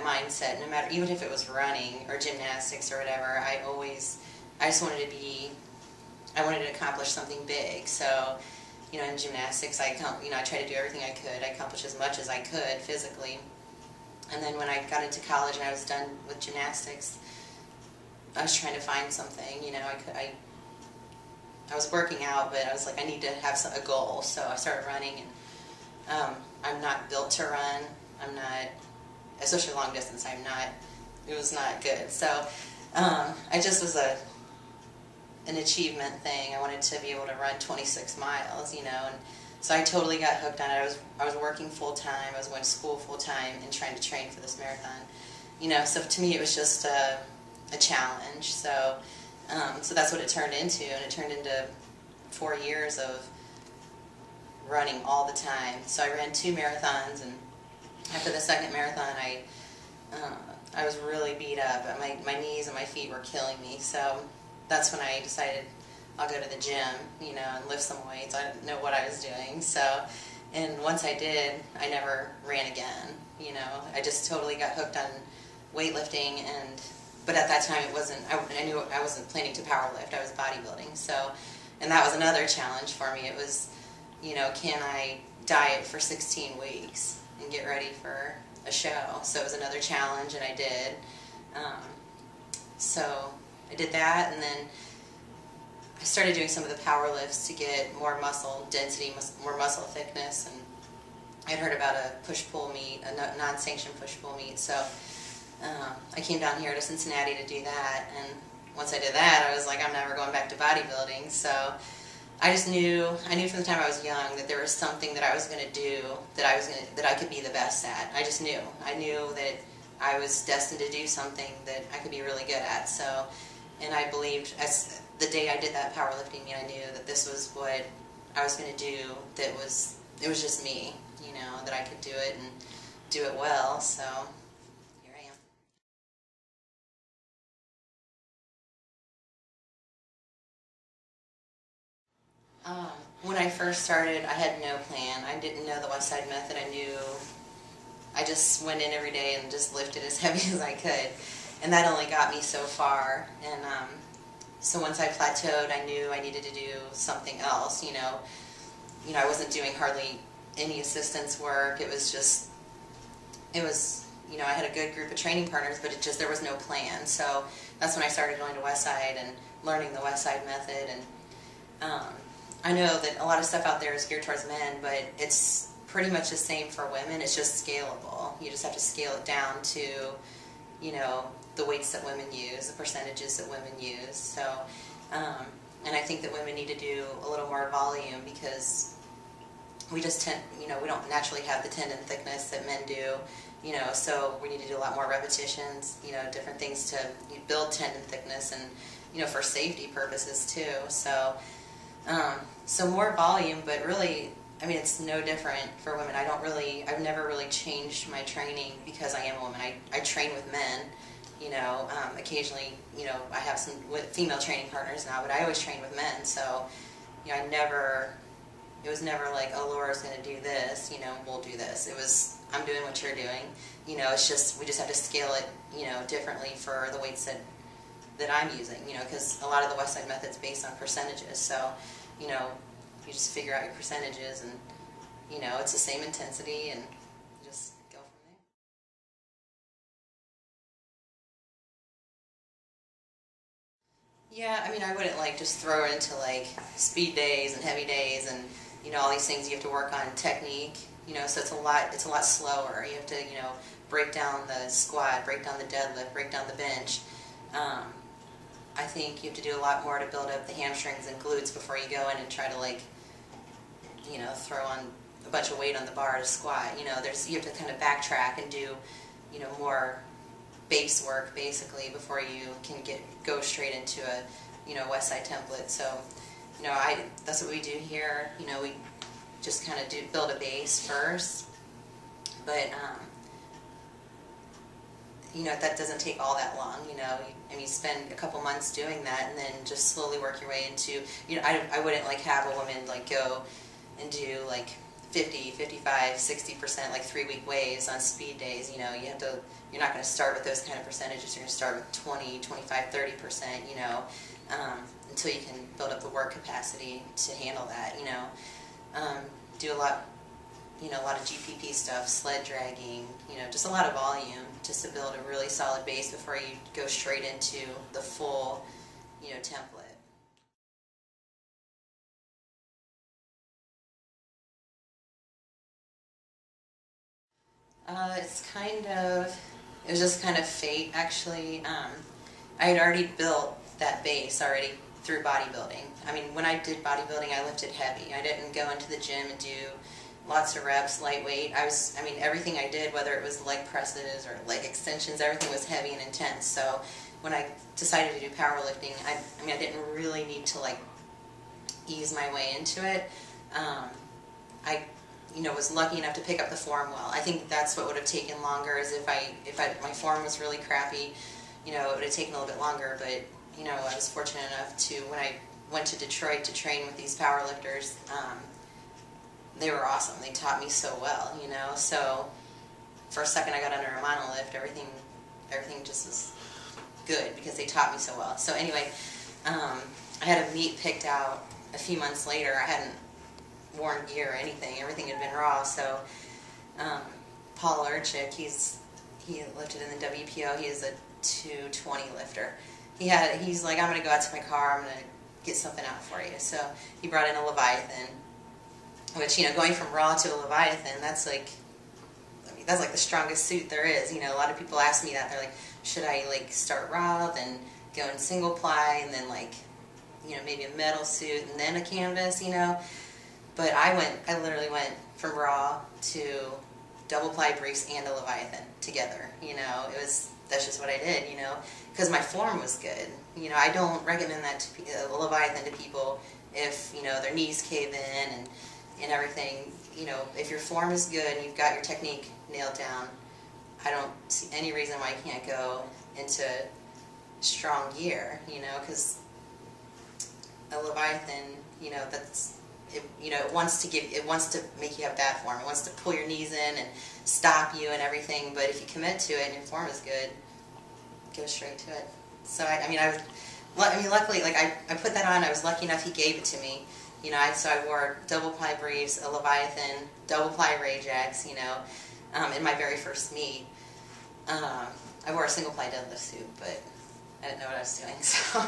mindset, no matter, even if it was running or gymnastics or whatever, I just wanted I wanted to accomplish something big. So, you know, in gymnastics, I tried to do everything I could. I accomplished as much as I could physically. And then when I got into college and I was done with gymnastics, I was trying to find something. You know, I was working out, but I was like, I need to have a goal. So I started running, and I'm not built to run. I'm not, especially long distance. It was not good. So I just was an achievement thing. I wanted to be able to run 26 miles, you know, and so I totally got hooked on it. I was working full time. I was going to school full time and trying to train for this marathon, you know. So to me, it was just a challenge. So so that's what it turned into, and it turned into 4 years of running all the time. So I ran 2 marathons, and after the second marathon, I was really beat up. My knees and my feet were killing me. So that's when I decided I'll go to the gym, you know, and lift some weights. I didn't know what I was doing. So, and once I did, I never ran again. You know, I just totally got hooked on weightlifting, but at that time it wasn't. I knew I wasn't planning to powerlift. I was bodybuilding. So, and that was another challenge for me. It was, you know, can I diet for 16 weeks and get ready for a show? So it was another challenge, and I did. So I did that, and then I started doing some of the power lifts to get more muscle density, more muscle thickness, and I'd heard about a push-pull meet, a non-sanctioned push-pull meet, so I came down here to Cincinnati to do that, and once I did that, I was like, I'm never going back to bodybuilding. So I knew from the time I was young that there was something that I was going to do that I could be the best at. I just knew. I knew that I was destined to do something that I could be really good at. So, and I believed, as the day I did that powerlifting meet, I knew that this was what I was going to do. It was just me, you know, that I could do it and do it well. So here I am. When I first started, I had no plan. I didn't know the West Side Method. I just went in every day and just lifted as heavy as I could, and that only got me so far. And so once I plateaued, I knew I needed to do something else. You know, I wasn't doing hardly any assistance work. It was, you know, I had a good group of training partners, but there was no plan. So that's when I started going to West Side and learning the West Side Method. And I know that a lot of stuff out there is geared towards men, but it's pretty much the same for women. It's just scalable. You just have to scale it down to, you know, the weights that women use, the percentages that women use. So, and I think that women need to do a little more volume, because we just tend, you know, we don't naturally have the tendon thickness that men do, you know, so we need to do a lot more repetitions, you know, different things to build tendon thickness, and, you know, for safety purposes too. So, so more volume, but really, I mean, it's no different for women. I've never really changed my training because I am a woman. I train with men, you know, occasionally, you know, I have some female training partners now, but I always train with men. So, you know, it was never like, oh, Laura's going to do this, you know, we'll do this. It was, I'm doing what you're doing. You know, it's just, we just have to scale it, you know, differently for the weights that I'm using, you know, because a lot of the West Side Method's based on percentages. So, you know, you just figure out your percentages, and, you know, it's the same intensity, and just go from there. Yeah, I mean, I wouldn't like just throw it into like speed days and heavy days and, you know, all these things. You have to work on technique, you know, so it's a lot slower. You have to, you know, break down the squat, break down the deadlift, break down the bench. I think you have to do a lot more to build up the hamstrings and glutes before you go in and try to, like, you know, throw on a bunch of weight on the bar to squat. You know, you have to kind of backtrack and do, you know, more base work basically before you can go straight into a, you know, West Side template. So, you know, that's what we do here. You know, we just kind of build a base first, but you know, that doesn't take all that long. You know, and you spend a couple months doing that, and then just slowly work your way into, you know, I wouldn't like have a woman like go and do like 50, 55, 60%, like 3-week waves on speed days. You know, you're not going to start with those kind of percentages. You're going to start with 20, 25, 30%, you know, until you can build up the work capacity to handle that, you know. Do a lot, you know, a lot of GPP stuff, sled dragging, you know, just a lot of volume just to build a really solid base before you go straight into the full, you know, template. It was just kind of fate, actually. I had already built that base already through bodybuilding. I mean, when I did bodybuilding, I lifted heavy. I didn't go into the gym and do lots of reps, lightweight. I mean, everything I did, whether it was leg presses or leg extensions, everything was heavy and intense. So when I decided to do powerlifting, I mean, I didn't really need to, like, ease my way into it. I, you know, was lucky enough to pick up the form well. I think that's what would have taken longer, is if my form was really crappy, you know, it would have taken a little bit longer. But, you know, I was fortunate enough to, when I went to Detroit to train with these powerlifters, they were awesome. They taught me so well, you know. So for a second I got under a monolift, everything just was good because they taught me so well. So anyway, I had a meet picked out a few months later. I hadn't worn gear or anything. Everything had been raw. So Paul Urchik, he lifted in the WPO. He is a 220 lifter. He's like, I'm going to go out to my car. I'm going to get something out for you. So he brought in a Leviathan, which, you know, going from raw to a Leviathan, that's like, I mean, that's like the strongest suit there is. You know, a lot of people ask me that. They're like, should I, like, start raw, then go in single ply, and then, like, you know, maybe a metal suit and then a canvas, you know. But I literally went from raw to double ply briefs and a Leviathan together, you know. That's just what I did, you know, because my form was good. You know, I don't recommend that to a Leviathan to people if, you know, their knees cave in and everything. You know, if your form is good and you've got your technique nailed down, I don't see any reason why you can't go into strong gear, you know, because a Leviathan, you know, it wants to make you have bad form. It wants to pull your knees in and stop you and everything. But if you commit to it and your form is good, go straight to it. So I mean, luckily, like, I put that on. I was lucky enough he gave it to me. You know, so I wore double ply briefs, a Leviathan, double ply Rajax, you know, in my very first meet. I wore a single ply deadlift suit, but I didn't know what I was doing. So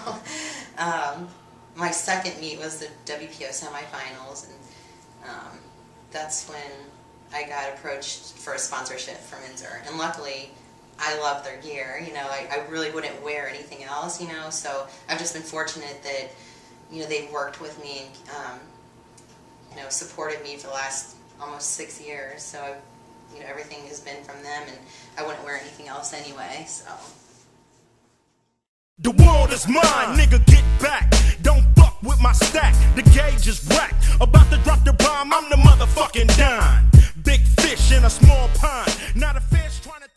my second meet was the WPO semifinals, and that's when I got approached for a sponsorship from Inzer. And luckily, I love their gear. You know, I really wouldn't wear anything else, you know, so I've just been fortunate that, you know, they've worked with me and, you know, supported me for the last almost 6 years. So, you know, everything has been from them, and I wouldn't wear anything else anyway, so. The world is mine, nigga, get back. Don't fuck with my stack, the gauge is whacked. About to drop the bomb, I'm the motherfucking dime. Big fish in a small pond, not a fish trying to